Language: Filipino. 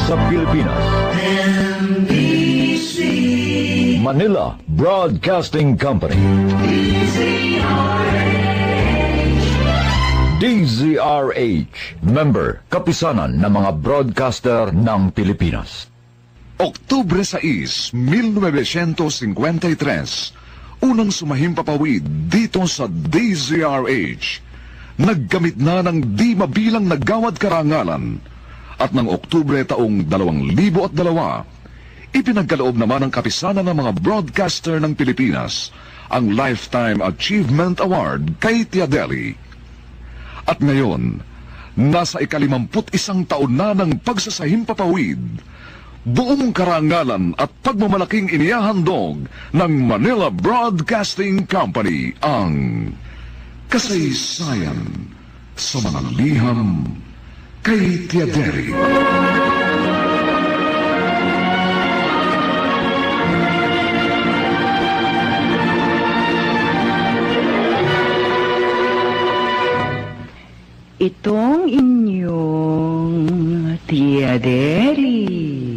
sa Pilipinas. NBC Manila Broadcasting Company. DZRH, member, kapisanan ng mga broadcaster ng Pilipinas. Oktubre 6, 1953, unang sumahimpapawid dito sa DZRH. Nagkamit na ng di mabilang na gawad karangalan at ng Oktubre taong 2002, ipinagkaloob naman ng kapisanan ng mga broadcaster ng Pilipinas ang Lifetime Achievement Award kay Tiadeli. At ngayon, nasa ika-51 taon na ng pagsasahimpapawid, buong karangalan at pagmamalaking inihahandog ng Manila Broadcasting Company ang kasaysayan sa mga liham kay Tiaderi. Itong inyong Tiaderi.